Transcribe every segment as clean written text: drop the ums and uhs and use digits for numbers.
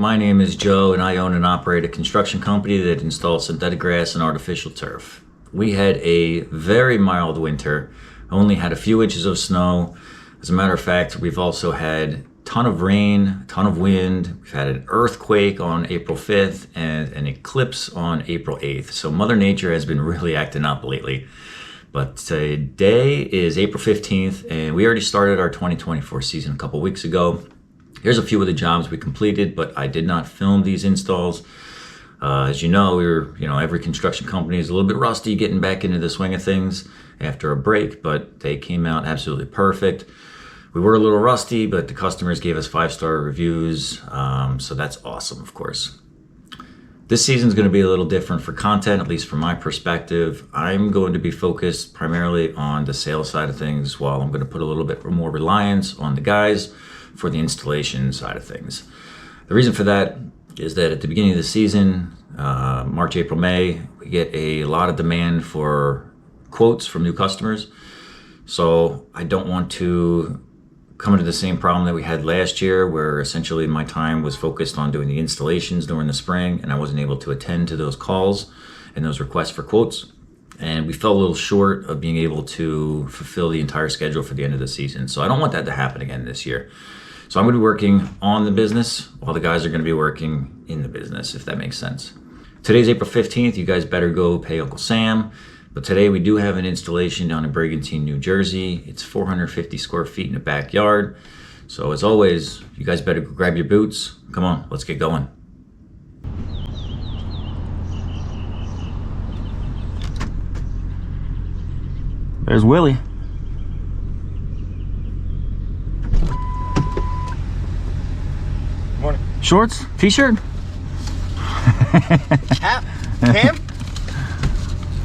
My name is Joe and I own and operate a construction company that installs synthetic grass and artificial turf. We had a very mild winter, only had a few inches of snow. As a matter of fact, we've also had a ton of rain, a ton of wind. We've had an earthquake on April 5th and an eclipse on April 8th. So Mother Nature has been really acting up lately. But today is April 15th and we already started our 2024 season a couple weeks ago. Here's a few of the jobs we completed, but I did not film these installs. As you know, every construction company is a little bit rusty getting back into the swing of things after a break, but they came out absolutely perfect. We were a little rusty, but the customers gave us 5-star reviews, so that's awesome, of course. This season is going to be a little different for content, at least from my perspective. I'm going to be focused primarily on the sales side of things, while I'm going to put a little bit more reliance on the guys for the installation side of things. The reason for that is that at the beginning of the season, March, April, May, we get a lot of demand for quotes from new customers. So I don't want to come into the same problem that we had last year, where essentially my time was focused on doing the installations during the spring and I wasn't able to attend to those calls and those requests for quotes. And we fell a little short of being able to fulfill the entire schedule for the end of the season. So I don't want that to happen again this year. So I'm going to be working on the business while the guys are going to be working in the business, if that makes sense. Today's April 15th. You guys better go pay Uncle Sam. But today we do have an installation down in Brigantine, New Jersey. It's 450 square feet in the backyard. So as always, you guys better grab your boots. Come on, let's get going. There's Willie. Morning. Shorts? T-shirt? Cap? Cam?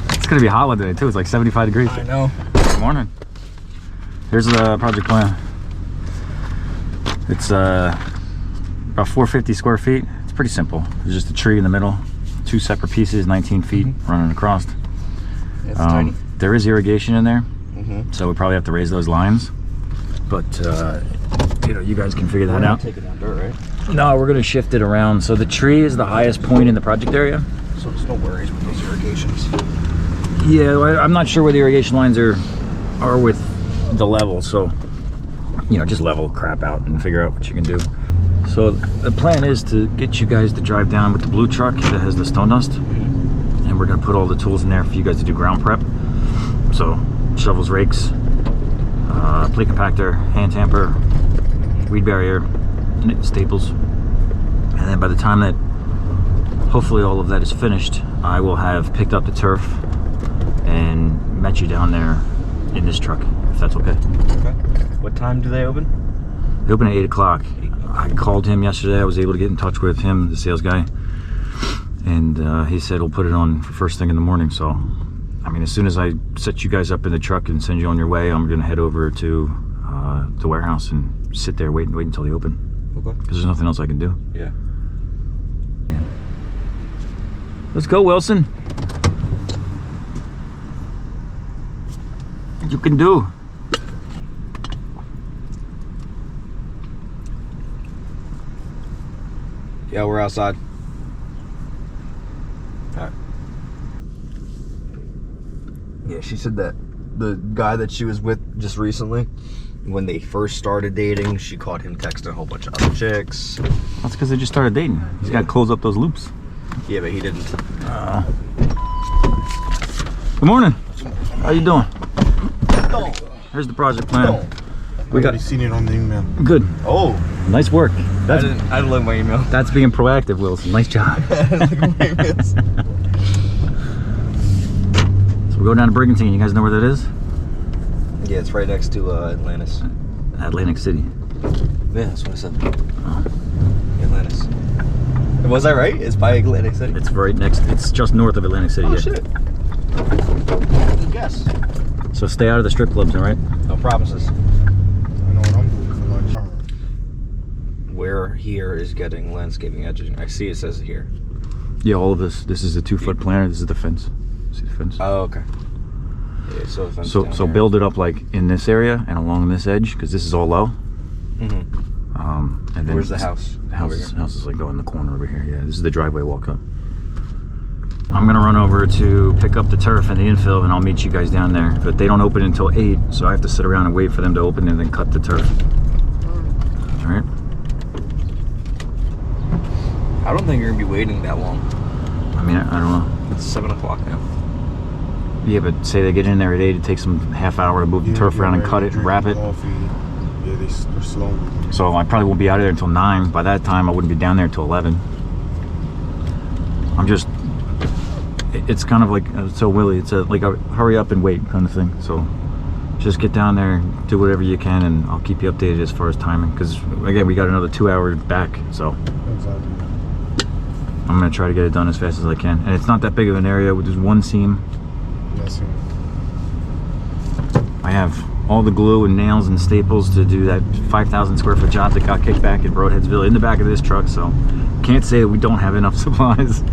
It's gonna be a holiday too. It's like 75 degrees. I know. Good morning. Here's the project plan. It's about 450 square feet. It's pretty simple. There's just a tree in the middle, 2 separate pieces, 19 feet running across. It's tiny. There is irrigation in there, so we probably have to raise those lines. But you guys can figure that out. Take it down dirt, right? No, we're gonna shift it around. So the tree is the highest point in the project area. So there's no worries with those irrigations. Yeah, I'm not sure where the irrigation lines are with the level. So, just level crap out and figure out what you can do. So the plan is to get you guys to drive down with the blue truck that has the stone dust. And we're gonna put all the tools in there for you guys to do ground prep. So shovels, rakes, plate compactor, hand tamper, weed barrier, staples. And then by the time that hopefully all of that is finished, I will have picked up the turf and met you down there in this truck, if that's okay. Okay. What time do they open? They open at 8 o'clock. I called him yesterday. I was able to get in touch with him, the sales guy, and he said he'll put it on for first thing in the morning. So as soon as I set you guys up in the truck and send you on your way, I'm gonna head over to the warehouse and sit there wait until they open. Okay. Because there's nothing else I can do. Yeah. Let's go, Wilson. You can do. Yeah, we're outside. All right. Yeah, she said that the guy that she was with just recently, when they first started dating, she caught him texting a whole bunch of other chicks. That's because they just started dating. He's got to close up those loops. Yeah, but he didn't. Good morning. How you doing? Here's the project plan. We got seen it on the email. Good. Oh, Nice work. I didn't look my email. That's being proactive, Wilson. Nice job. So we go down to Brigantine. You guys know where that is? Yeah, it's right next to Atlantis. Atlantic City. Yeah, that's what I said. Oh. Atlantis. Was I right? It's by Atlantic City? It's right next. It's just north of Atlantic City. Oh, yeah. shit. Good guess. So stay out of the strip clubs, all right? No promises. I know what I'm doing for lunch. Where here is getting landscaping edging. I see it says it here. Yeah, all of this. This is a 2-foot planter. This is the fence. See the fence? Oh, okay. Yeah, so the fence So down there. build it up like in this area and along this edge, because this is all low. Mm-hmm. And then Where's the house? The house is like going in the corner over here. Yeah, this is the driveway walk up. I'm gonna run over to pick up the turf and the infill, and I'll meet you guys down there. But they don't open until 8, so I have to sit around and wait for them to open and then cut the turf. All right. I don't think you're gonna be waiting that long. I mean, I don't know. It's 7 o'clock now. Yeah, but say they get in there at 8, it takes them half hour to move the turf around and cut it and wrap it. Coffee. Yeah, they're slow. So I probably won't be out of there until 9. By that time, I wouldn't be down there until 11. I'm just, it's kind of like, so Willie, it's like a hurry up and wait kind of thing. So just get down there, do whatever you can, and I'll keep you updated as far as timing. Because again, we got another 2 hours back, so Exactly. I'm gonna try to get it done as fast as I can. And it's not that big of an area. There's one seam. Yes, sir. I have all the glue and nails and staples to do that 5,000 square foot job that got kicked back at Broadheadsville in the back of this truck, so can't say that we don't have enough supplies. Did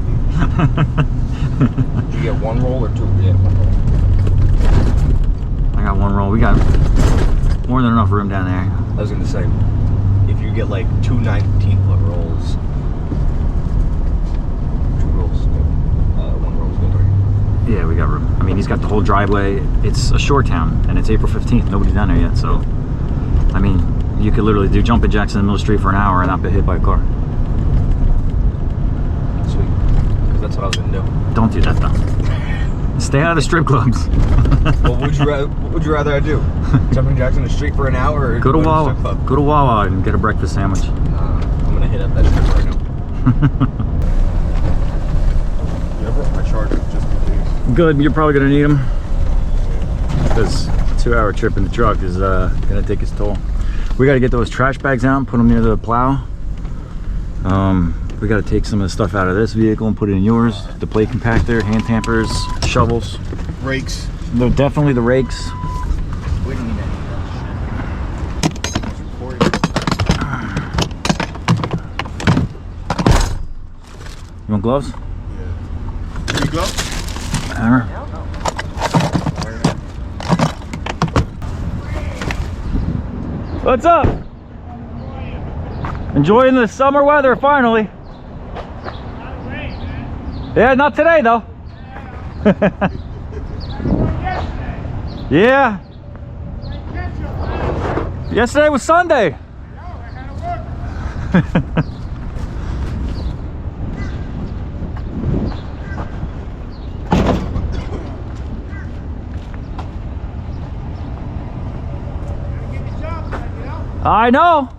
you get 1 roll or 2? Yeah, 1 roll. I got 1 roll. We got more than enough room down there. I was gonna say, if you get like 2 19-foot rolls, 2 rolls, 1 roll's good, right? Yeah, we got room. I mean, he's got the whole driveway. It's a shore town, and it's April 15th. Nobody's down there yet, so I mean, you could literally do jumping jacks in the middle of the street for an hour and not be hit by a car. Sweet, because that's what I was gonna do. Don't do that, though. Stay out of the strip clubs. Well, what would you rather I do? Jumping jacks in the street for an hour, or Go to the Wawa. strip club? Go to Wawa and get a breakfast sandwich. I'm gonna hit up that strip right now. Yeah, I brought my charger just in case. Good. You're probably gonna need them because a 2-hour trip in the truck is gonna take its toll. We got to get those trash bags out and put them near the plow. We got to take some of the stuff out of this vehicle and put it in yours. The plate compactor, hand tampers, shovels. Rakes. They're definitely the rakes. We didn't need any of that shit. It's recording. You want gloves? Yeah. Here you go. Hammer. What's up? Enjoying the summer weather finally. Yeah, not today though. Yeah. Yesterday was Sunday. I know.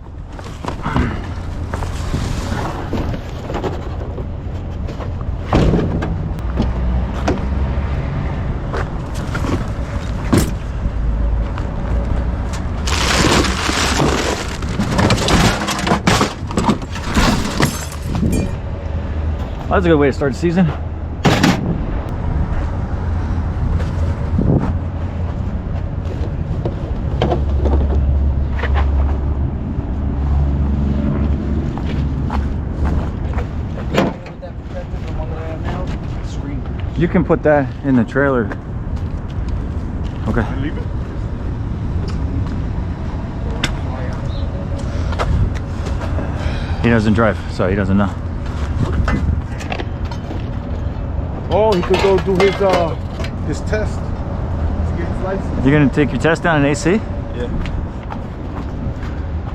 That's a good way to start the season. You can put that in the trailer. Okay. And leave it. He doesn't drive, so he doesn't know. Oh, he could go do his test to get his license. You're gonna take your test down in AC? Yeah.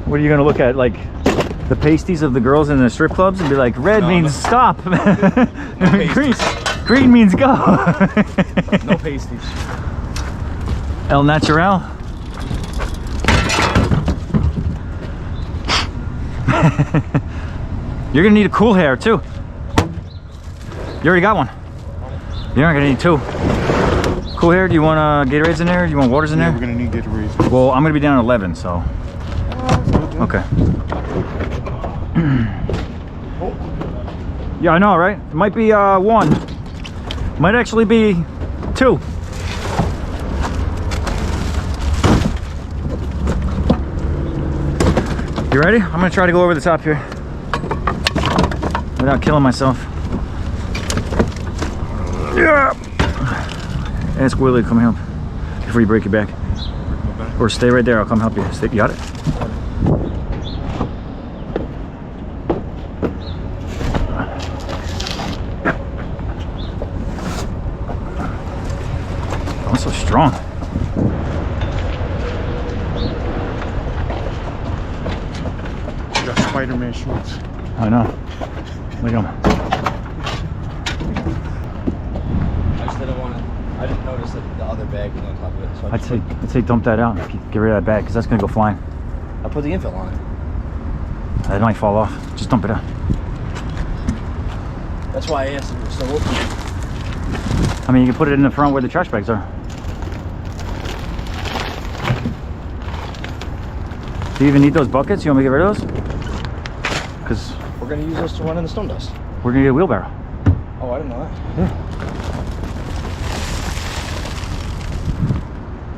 What are you gonna look at, like the pasties of the girls in the strip clubs, and be like, red No, means no. stop, green, pasties. green means go. No pasties. El Natural. You're gonna need a cool hair too. You already got one. You're not gonna need 2. Cool hair. Do you want Gatorades in there? Do you want waters in Yeah, there? we're gonna need Gatorades. Well, I'm gonna be down at 11, so okay. Yeah, I know, right? It might be 1. Might actually be 2. You ready? I'm gonna try to go over the top here without killing myself. Yeah. Ask Willie to come help before you break your back. Or stay right there, I'll come help you. You got it? That's so strong. You got Spider-Man shorts. I know. Look at them. I just didn't want to. I didn't notice that the other bag was on top of it. So I'd say dump that out and get rid of that bag because that's gonna go flying. I put the infill on it. That might fall off. Just dump it out. That's why I asked if it was still open. I mean, you can put it in the front where the trash bags are. Do you even need those buckets? You want me to get rid of those? Because We're gonna use those to run in the stone dust. we're gonna get a wheelbarrow. Oh, I didn't know that. Yeah.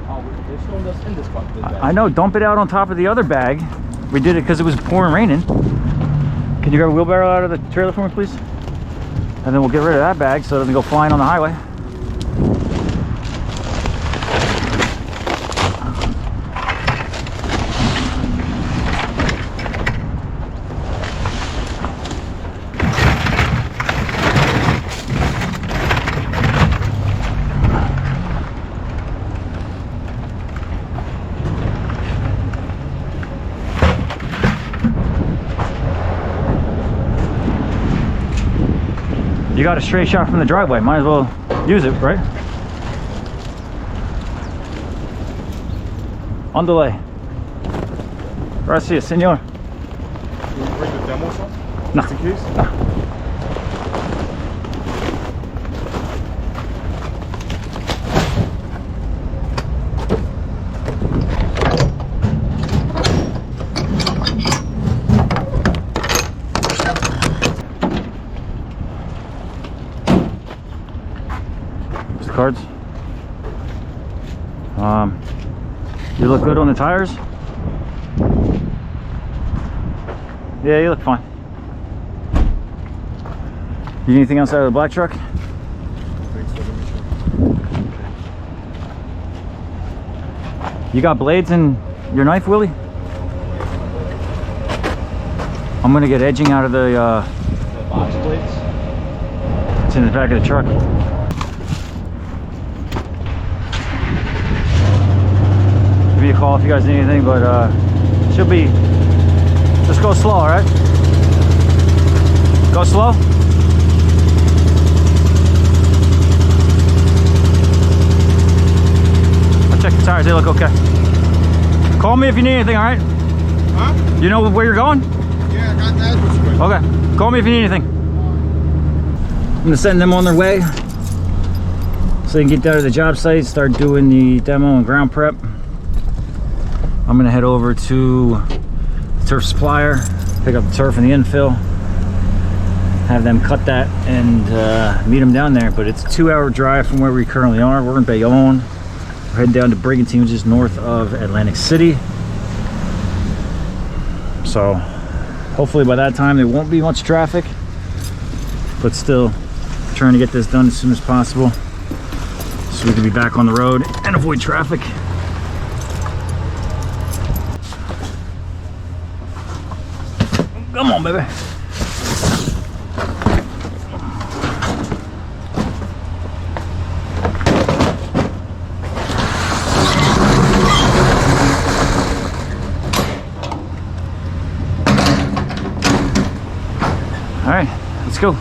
Oh, there's stone dust in this bucket. I know. Dump it out on top of the other bag. We did it because it was pouring raining. Can you grab a wheelbarrow out of the trailer for me, please? And then we'll get rid of that bag so it doesn't go flying on the highway. You got a straight shot from the driveway. Might as well use it, right? On delay. Gracias, senor. Can you bring the demo some? No. Just in case? No. Here's the cards. You look good on the tires? Yeah, you look fine. You need anything else out of the black truck? Thanks for the mission. You got blades in your knife, Willie? I'm gonna get edging out of the box blades. it's in the back of the truck. Give me a call if you guys need anything, but should be. Just go slow, all right? Go slow. I'll check the tires. They look okay. Call me if you need anything, all right? Huh? You know where you're going? Yeah, I got the address right. Okay. Call me if you need anything. I'm gonna send them on their way so they can get down to the job site, start doing the demo and ground prep. I'm gonna head over to the turf supplier, pick up the turf and the infill, have them cut that and meet them down there. But it's a 2-hour drive from where we currently are. We're in Bayonne. We're heading down to Brigantine, which is north of Atlantic City. So hopefully by that time there won't be much traffic, but still trying to get this done as soon as possible so we can be back on the road and avoid traffic. Come on, baby. All right, let's go.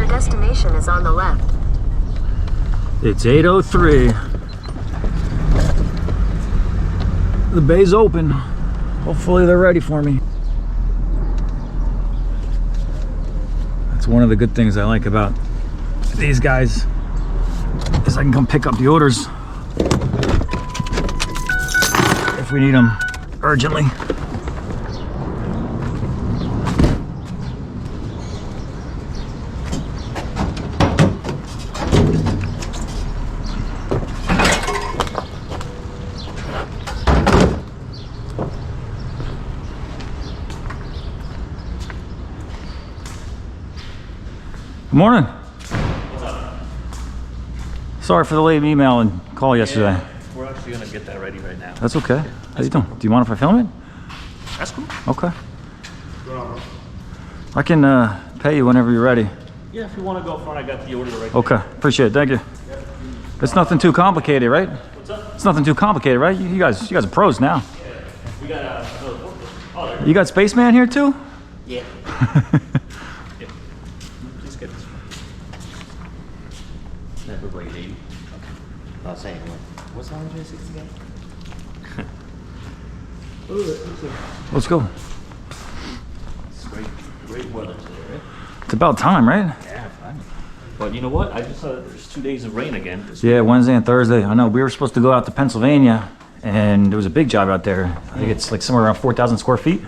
Destination is on the left. It's 8:03. The bay's open. Hopefully they're ready for me. It's one of the good things I like about these guys is I can come pick up the orders if we need them urgently. Good morning. What's up? Sorry for the late email and call yesterday. Yeah, we're actually gonna get that ready right now. That's okay. How you doing? Do you mind if I film it? That's cool. Okay. I can pay you whenever you're ready. Yeah, if you want to go front, I got the order right Okay, appreciate it. Thank you. It's nothing too complicated, right? What's up? It's nothing too complicated, right? You guys are pros now. We got another book. Oh, there. You got Spaceman here too? Yeah. Yeah. Please get this one. Never like 80. Okay. I was saying, what's 160 again? Let's go. It's great weather today, right? It's about time, right? Yeah, fine. But you know what? I just saw there's 2 days of rain again. Yeah, Wednesday and Thursday. I know we were supposed to go out to Pennsylvania, and there was a big job out there. I think it's like somewhere around 4,000 square feet.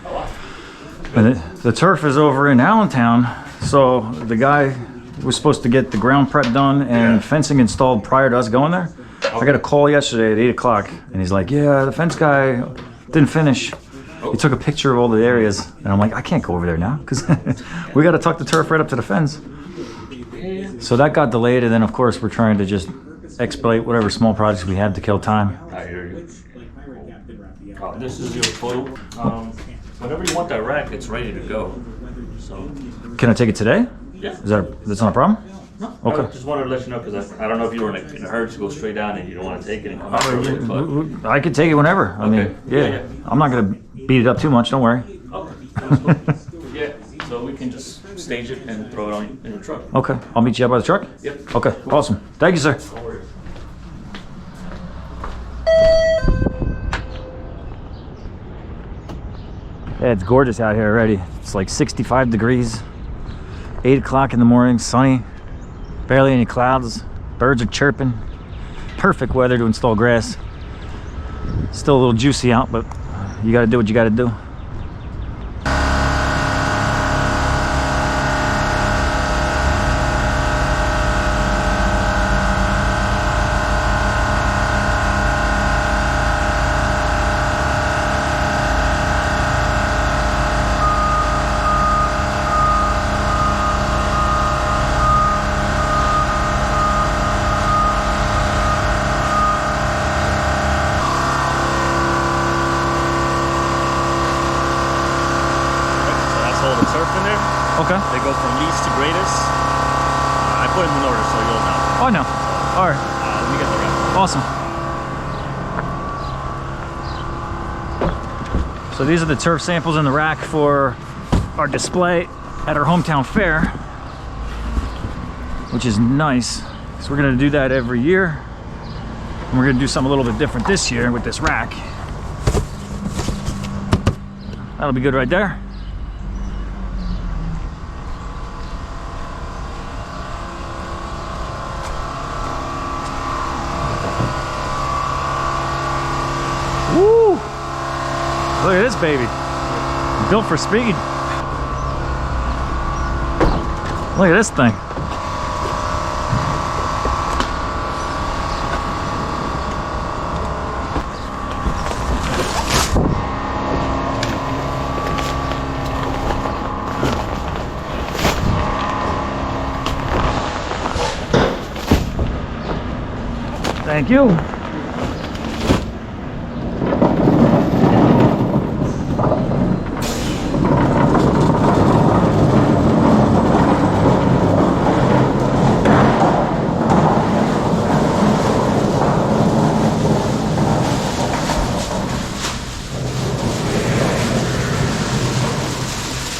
And the turf is over in Allentown, so the guy was supposed to get the ground prep done and fencing installed prior to us going there. I got a call yesterday at 8 o'clock, and he's like, yeah, the fence guy didn't finish. He took a picture of all the areas, and I'm like, I can't go over there now, because we got to tuck the turf right up to the fence. So that got delayed, and then of course we're trying to just expedite whatever small projects we had to kill time. I hear you. This is your photo. Whenever you want that rack, it's ready to go. So. Can I take it today? Yeah. That's not a problem? No. Okay. I just wanted to let you know because I don't know if you were in a hurry to go straight down and you don't want to take it and come out early, but I could take it whenever. I mean, Okay. yeah. Yeah. I'm not gonna beat it up too much. Don't worry. okay. That's cool. Yeah. So we can just stage it and throw it on in the truck. Okay, I'll meet you up by the truck. Yep. Okay, awesome. Thank you, sir. No worries. Yeah, it's gorgeous out here already. It's like 65 degrees. 8 o'clock in the morning, sunny. Barely any clouds. Birds are chirping. Perfect weather to install grass. Still a little juicy out, but you gotta do what you gotta do. Okay. They go from least to greatest. I put them in order so you'll know. Oh, I know. All right. Let me get the rest. Awesome. So these are the turf samples in the rack for our display at our hometown fair, which is nice. So we're gonna do that every year. And we're gonna do something a little bit different this year with this rack. That'll be good right there. Woo! Look at this baby. Built for speed. Look at this thing. Thank you.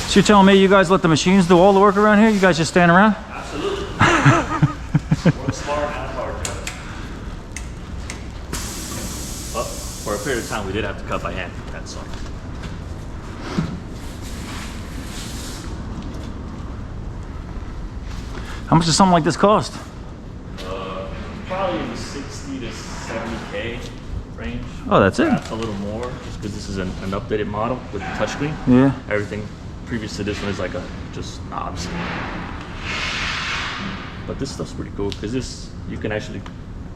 So you're telling me you guys let the machines do all the work around here? You guys just stand around? Absolutely. Work smart and hard. But for a period of time, we did have to cut by hand. That's all. How much does something like this cost? Probably in the 60 to 70K range. Oh, that's it? Perhaps a little more, just because this is an updated model with the touchscreen. Yeah. Everything previous to this one is like just knobs. But this stuff's pretty cool because this you can actually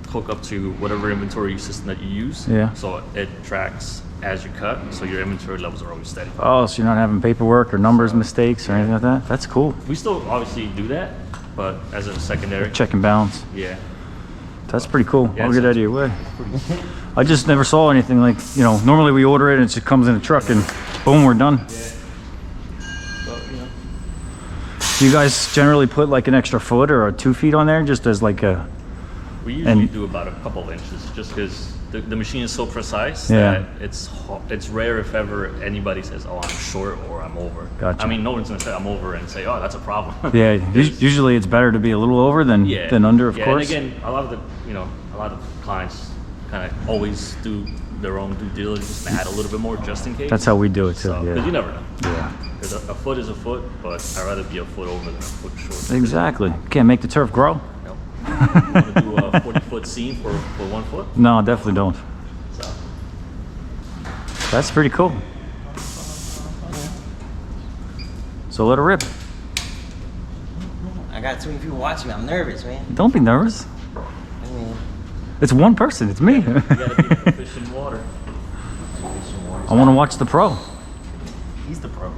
hook up to whatever inventory system that you use. Yeah. So it tracks as you cut, so your inventory levels are always steady. Oh, so you're not having paperwork or numbers mistakes or anything like that? That's cool. We still obviously do that, but as a secondary. Check and balance. Yeah. That's pretty cool. Yeah, I'll get out of your way. I just never saw anything like, you know, normally we order it and it just comes in a truck and boom, we're done. Yeah. But, you know. Do you guys generally put like an extra foot or 2 feet on there just as like a... We usually do about a couple inches, just because the machine is so precise that it's rare if ever anybody says, "Oh, I'm short" or "I'm over." Gotcha. I mean, no one's gonna say "I'm over" and say, "Oh, that's a problem." Yeah, usually it's better to be a little over than under, of course. And again, a lot of clients kind of always do their own due diligence and add a little bit more just in case. That's how we do it too. So, Yeah. because you never know. Yeah. Because a foot is a foot, but I'd rather be a foot over than a foot short. Exactly. Can't make the turf grow. No. You want to do a 40-foot seam for 1 foot? No, definitely don't. So. That's pretty cool. So let her rip. I got too many people watching me. I'm nervous, man. Don't be nervous. I mean, It's one person. It's me. You gotta be proficient in water. I want to watch the pro. he's the pro.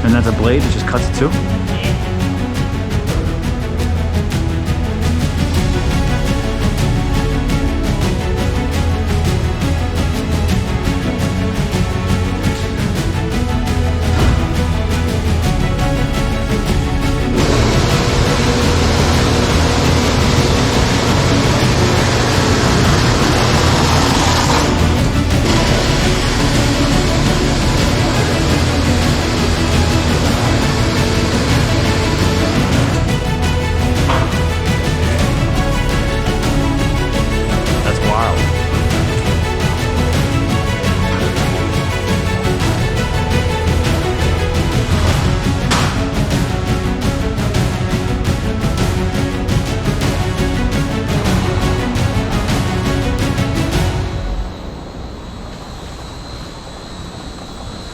And that's a blade that just cuts it too? That's wild.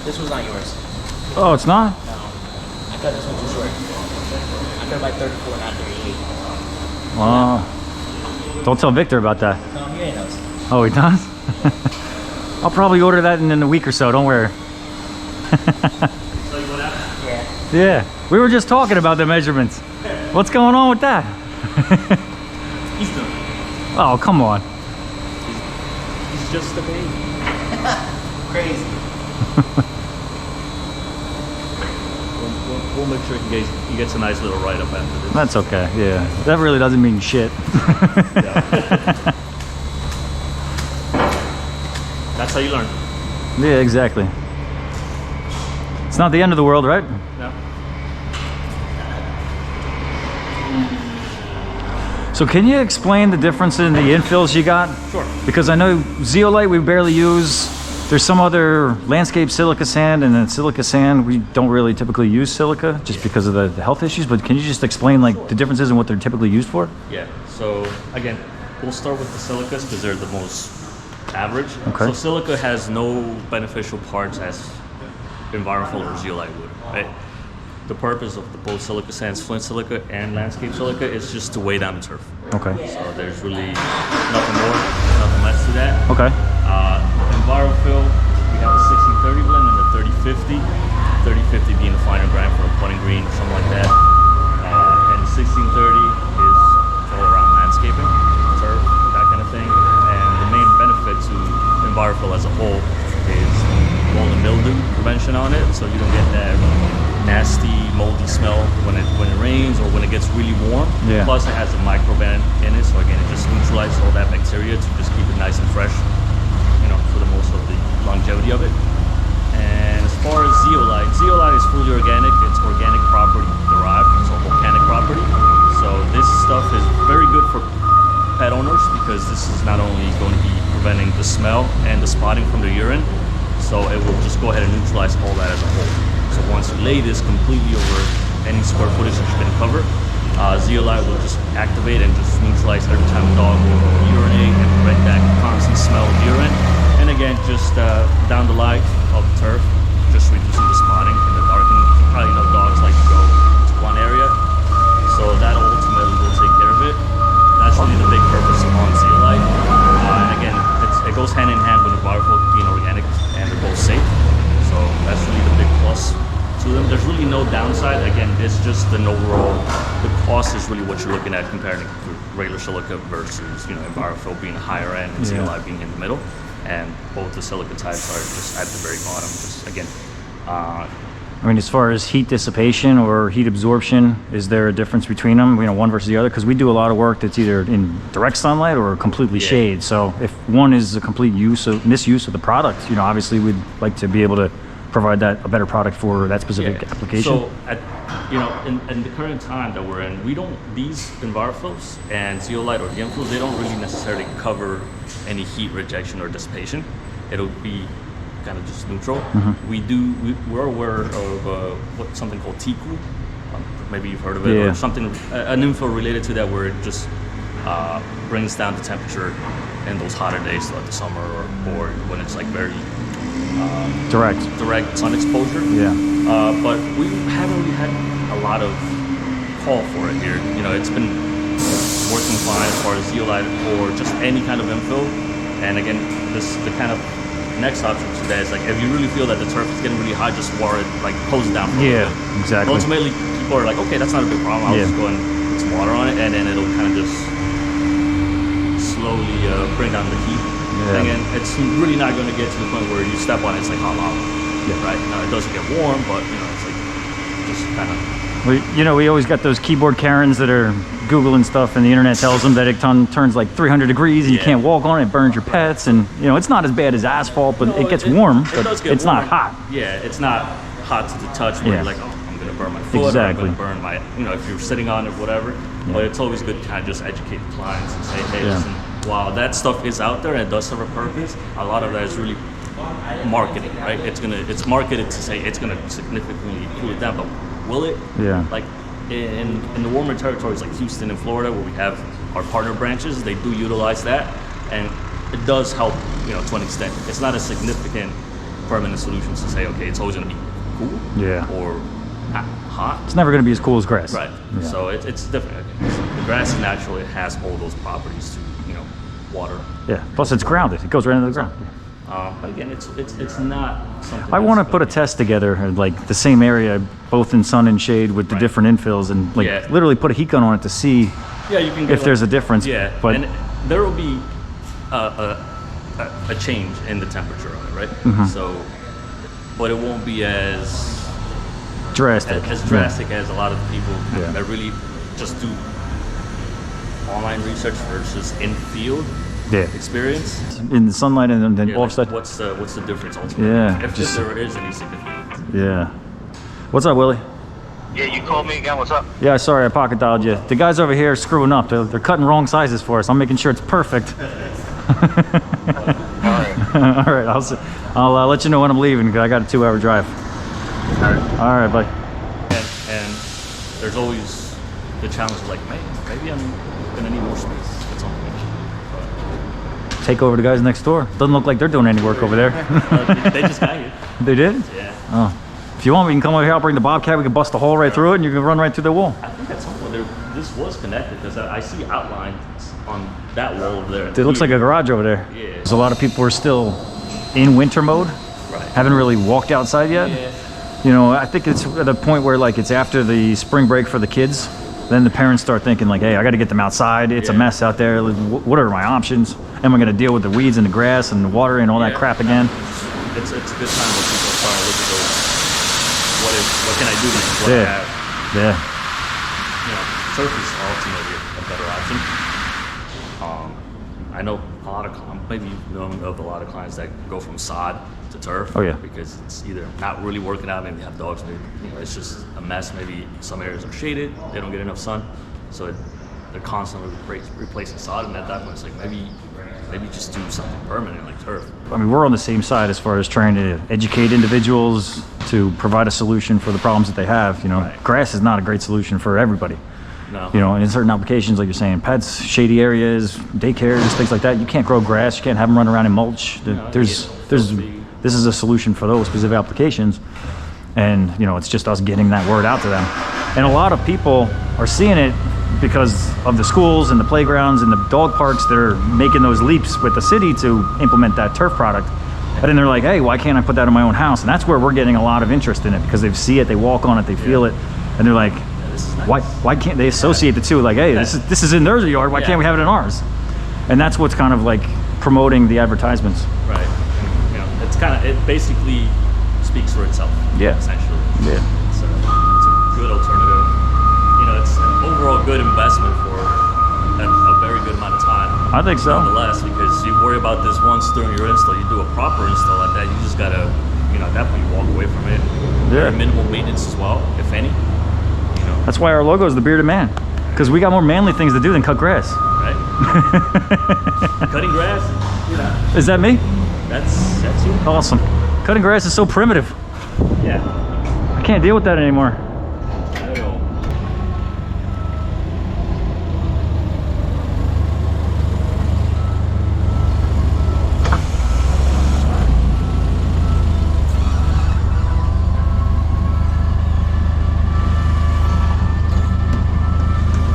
This was not yours. Oh, it's not? No. I cut this one too short. I cut by 34, not 38. Wow. Don't tell Victor about that. No, he ain't knows. Oh, he does? I'll probably order that in a week or so. Don't worry. Yeah. Yeah. We were just talking about the measurements. What's going on with that? He's done. Oh, come on. He's just a baby. Crazy. We'll make sure he gets a nice little write-up after this. That's okay. Yeah. That really doesn't mean shit. That's how you learn. Yeah, exactly. It's not the end of the world, right? No. So can you explain the difference in the infills you got? Sure. Because I know zeolite we barely use. There's some other landscape silica sand, and then silica sand we don't really typically use silica just because of the health issues. But can you just explain like the differences and what they're typically used for? Yeah. So again, we'll start with the silicas because they're the most average. Okay. So silica has no beneficial parts as environmental or zeolite would, right? The purpose of the both silica sands, flint silica and landscape silica is just to weigh down the turf. Okay. So there's really nothing more, nothing less to that. Okay. Envirofill, we have a 1630 blend and a 3050. 3050 being the finer grind for a putting green or something like that. And 1630 is all around landscaping, turf, that kind of thing. And the main benefit to Envirofill as a whole is mold and mildew prevention on it, so you don't get that nasty moldy smell when it rains or when it gets really warm. Yeah. Plus it has a microban in it, so again it just neutralizes all that bacteria to just keep it nice and fresh, you know, for the most of the longevity of it. And as far as zeolite, zeolite is fully organic. It's organic property derived, so volcanic property. So this stuff is very good for pet owners because this is not only going to be preventing the smell and the spotting from the urine, so it will just go ahead and neutralize all that as a whole. So once you lay this completely over any square footage that you're going to cover, zeolite will just activate and just neutralize every time the dog will urinate and prevent that constant smell of urine. And again, just down the life of the turf, just reducing the spotting and the darkening. You probably know dogs like to go to one area, so that ultimately will take care of it. That's really the big purpose on zeolite. And again, it goes hand in hand with Envirofill being organic, and they're both safe. So that's really the big plus to them. There's really no downside. Again, it's just an overall, the cost is really what you're looking at comparing to regular silica versus, you know, Envirofill being a higher end and zeolite being in the middle. And both the silica types are just at the very bottom. Just again, I mean, as far as heat dissipation or heat absorption, is there a difference between them, you know, one versus the other? Because we do a lot of work that's either in direct sunlight or completely shade. So if one is a complete misuse of the product, you know, obviously we'd like to be able to provide that a better product for that specific application. So, you know, in the current time that we're in, we don't, these Envirofills and zeolite or DMFills, they don't really necessarily cover any heat rejection or dissipation. It'll be kind of just neutral. We're aware of something called TQ. Maybe you've heard of it, or something, an info related to that, where it just brings down the temperature in those hotter days throughout the summer, or when it's like very direct sun exposure. But we haven't really had a lot of call for it here. You know, it's been working fine as far as zeolite or just any kind of infill. And again, the kind of next option to that is like, if you really feel that the turf is getting really hot, just water it, like hose it down for a little bit. Exactly. Ultimately, people are like, okay, that's not a big problem. I'll just go and put some water on it, and then it'll kind of just slowly bring down the heat. And again, it's really not going to get to the point where you step on it, it's like hot lava. Right? Now, it doesn't get warm, but, you know, it's like just kind of... We always got those keyboard Karens that are Googling stuff, and the internet tells them that it turns like 300 degrees and you can't walk on it, it burns your pets, and you know, it's not as bad as asphalt, but it gets warm, but it's not hot. Yeah, it's not hot to the touch where you're like, oh, I'm gonna burn my foot, or I'm gonna burn my, you know, if you're sitting on it, whatever. But it's always good to kind of just educate the clients and say, hey, listen, while that stuff is out there and it does serve a purpose, a lot of that is really marketing, right? It's marketed to say it's gonna significantly cool it down, but will it? Like in the warmer territories like Houston and Florida, where we have our partner branches, they do utilize that, and it does help, you know, to an extent. It's not a significant permanent solution to say, okay, it's always going to be cool or hot. It's never going to be as cool as grass. Right. So it's different. The grass is natural. It has all those properties to, you know, water. Plus it's grounded. It goes right into the ground. But again, it's not something. I want to put a test together, like the same area, both in sun and shade, with the different infills, and like literally put a heat gun on it to see you can if there's a difference. But and there will be a change in the temperature on it, right? So, but it won't be as drastic as a lot of the people that really just do online research versus in field. Experience in the sunlight and then offside. What's the difference ultimately? If there is any significance. What's up, Willie? Yeah, you called me again. What's up? Yeah, sorry, I pocket dialed you. The guys over here are screwing up. They're cutting wrong sizes for us. I'm making sure it's perfect. All right. I'll let you know when I'm leaving, because I got a 2-hour drive. All right, bye. And there's always the challenge of like, maybe I'm gonna need more space at some point. take over the guys next door. Doesn't look like they're doing any work over there. They just got here. They did? Yeah. Oh. If you want, we can come over here. I'll bring the Bobcat. We can bust a hole right through it, and you can run right through the wall. I think at some point this was connected because I see outlines on that wall over there. It looks like a garage over there. Yeah. There's a lot of people who are still in winter mode. Right. Haven't really walked outside yet. Yeah. You know, I think it's at the point where like it's after the spring break for the kids. Then the parents start thinking like, hey, I got to get them outside. It's a mess out there. What are my options? Am I going to deal with the weeds and the grass and the water and all that crap again? It's a good time when people are starting to look at those. What can I do with what I have? Yeah. You know, turf is ultimately a better option. I know a lot of maybe you know of a lot of clients that go from sod to turf. Oh, yeah. Because it's either not really working out, maybe they have dogs, maybe you know it's just a mess. Maybe some areas are shaded, they don't get enough sun, so they're constantly replacing sod. And at that point, it's like maybe just do something permanent like turf. I mean, we're on the same side as far as trying to educate individuals to provide a solution for the problems that they have. You know, Right. grass is not a great solution for everybody. No. You know, in certain applications, like you're saying, pets, shady areas, daycares, things like that, you can't grow grass. You can't have them run around in mulch. This is a solution for those specific applications. And, you know, it's just us getting that word out to them. And a lot of people are seeing it because of the schools and the playgrounds and the dog parks that are making those leaps with the city to implement that turf product. And then they're like, hey, why can't I put that in my own house? And that's where we're getting a lot of interest in it because they see it, they walk on it, they feel it, and they're like, why can't they associate the two? Like, hey, this is in their yard, why can't we have it in ours? And that's what's kind of like promoting the advertisements. Right. And, you know, it basically speaks for itself. Yeah. Essentially. Yeah. It's a good alternative. You know, it's an overall good investment for a very good amount of time. I think so. Nonetheless, because you worry about this once during your install, you do a proper install like that, you just gotta, you know, at that point you walk away from it. Yeah. Very minimal maintenance as well, if any. You know, That's why our logo is the bearded man, because we got more manly things to do than cut grass. right? Cutting grass, you know, Is that me? that's you. Awesome. Cutting grass is so primitive. Yeah. I can't deal with that anymore. I don't know.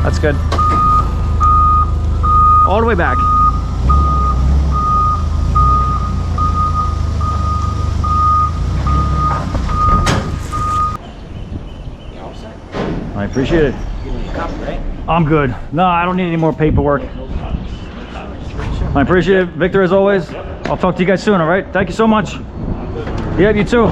That's good. All the way back. I appreciate it. I'm good. No, I don't need any more paperwork. I appreciate it. Victor, as always. I'll talk to you guys soon, all right? Thank you so much. Yeah, you too.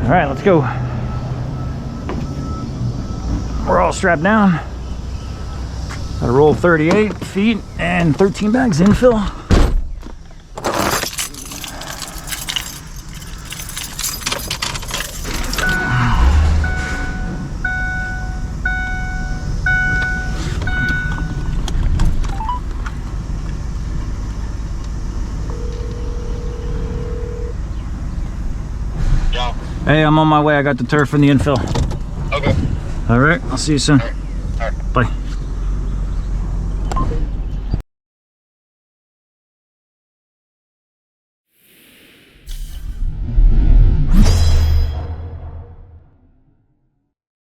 All right, let's go. We're all strapped down. Got a roll of 38 feet and 13 bags infill. Hey, I'm on my way. I got the turf and the infill. Okay. All right, I'll see you soon. All right. Bye.